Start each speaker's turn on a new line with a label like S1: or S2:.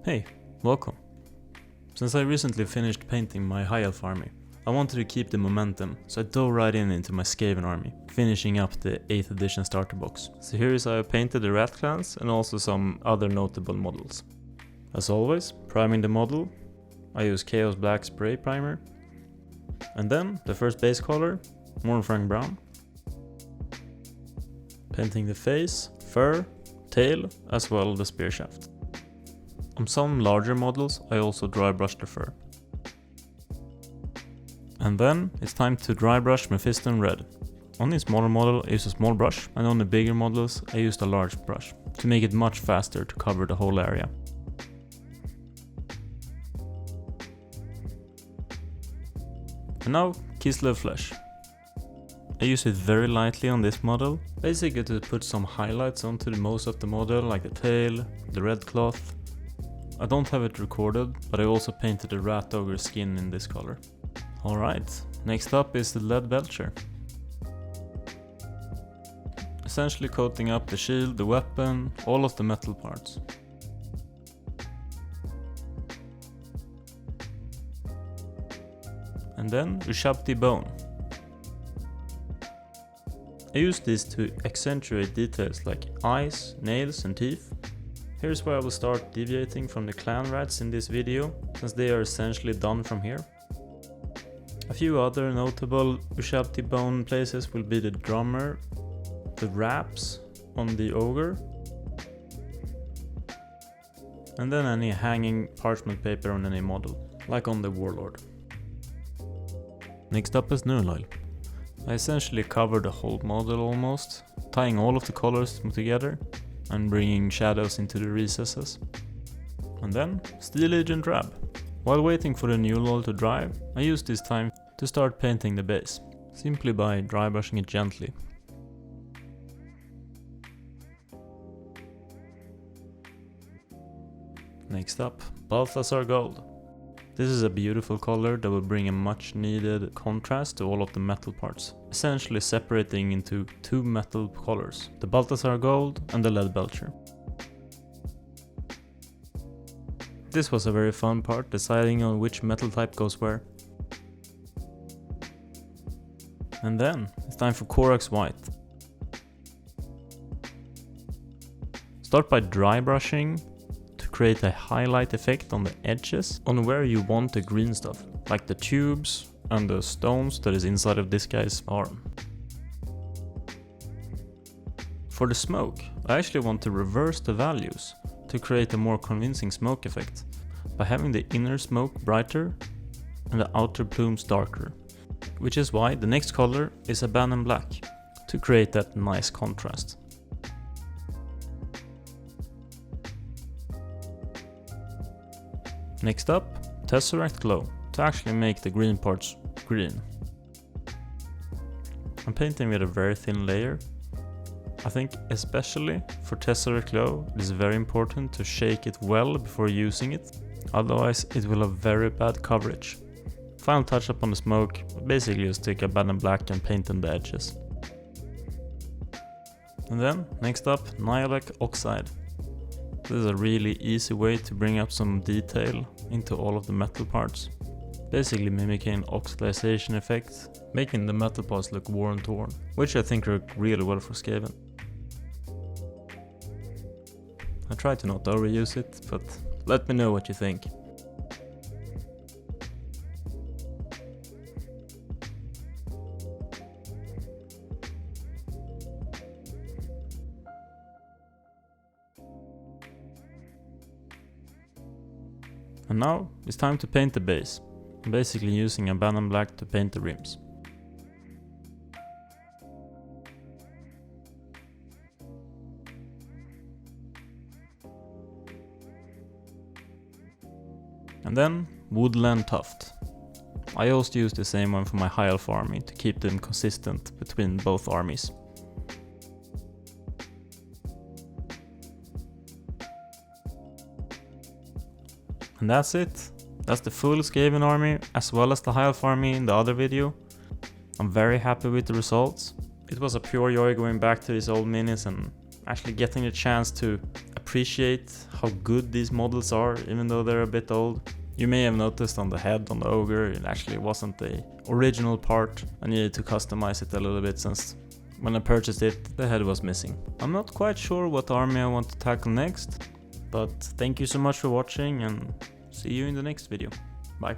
S1: Hey, welcome. Since I recently finished painting my High Elf army, I wanted to keep the momentum, so I dove right into my Skaven army, finishing up the 8th edition starter box. So here is how I painted the Rat clans and also some other notable models. As always, priming the model, I use Chaos Black spray primer, and then the first base color, Mournfang Brown. Painting the face, fur, tail, as well the spear shaft. On some larger models I also dry brush the fur. And then it's time to dry brush Mephiston Red. On the smaller model I use a small brush, and on the bigger models I used a large brush, to make it much faster to cover the whole area. And now Kislev Flesh. I use it very lightly on this model, basically to put some highlights onto most of the model, like the tail, the red cloth. I don't have it recorded, but I also painted the rat ogre skin in this color. Alright, next up is the Leadbelcher. Essentially coating up the shield, the weapon, all of the metal parts. And then Ushabti bone. I use this to accentuate details like eyes, nails and teeth. Here's where I will start deviating from the clan rats in this video, since they are essentially done from here. A few other notable Ushabti bone places will be the drummer, the wraps on the ogre, and then any hanging parchment paper on any model, like on the warlord. Next up is Nuln Oil. I essentially cover the whole model almost, tying all of the colors together and bringing shadows into the recesses. And then Steel Age and Drab. While waiting for the Nuln Oil to dry, I use this time to start painting the base, simply by dry brushing it gently. Next up, Balthasar Gold. This is a beautiful color that will bring a much needed contrast to all of the metal parts, essentially separating into two metal colors, the Balthasar Gold and the Leadbelcher. This was a very fun part, deciding on which metal type goes where. And then it's time for Corax White. Start by dry brushing to create a highlight effect on the edges on where you want the green stuff, like the tubes and the stones that is inside of this guy's arm. For the smoke, I actually want to reverse the values to create a more convincing smoke effect by having the inner smoke brighter and the outer plumes darker, which is why the next color is Abbadon black, to create that nice contrast. Next up, Tesseract Glow, to actually make the green parts green. I'm painting with a very thin layer. I think especially for Tesseract Glow it is very important to shake it well before using it, otherwise it will have very bad coverage. Final touch up on the smoke, basically just take Abbadon black and paint on the edges. And then, next up, Nihilakh Oxide. This is a really easy way to bring up some detail into all of the metal parts, basically mimicking an oxidization effect, making the metal parts look worn and torn, which I think work really well for Skaven. I try to not overuse it, but let me know what you think. And now it's time to paint the base. I'm basically using Abbadon black to paint the rims. And then Woodland tuft. I also use the same one for my High Elf army to keep them consistent between both armies. And that's it. That's the full Skaven army as well as the High Elf army in the other video. I'm very happy with the results. It was a pure joy going back to these old minis and actually getting the chance to appreciate how good these models are, even though they're a bit old. You may have noticed on the head on the ogre, it actually wasn't the original part. I needed to customize it a little bit since when I purchased it, the head was missing. I'm not quite sure what army I want to tackle next, but thank you so much for watching and see you in the next video. Bye.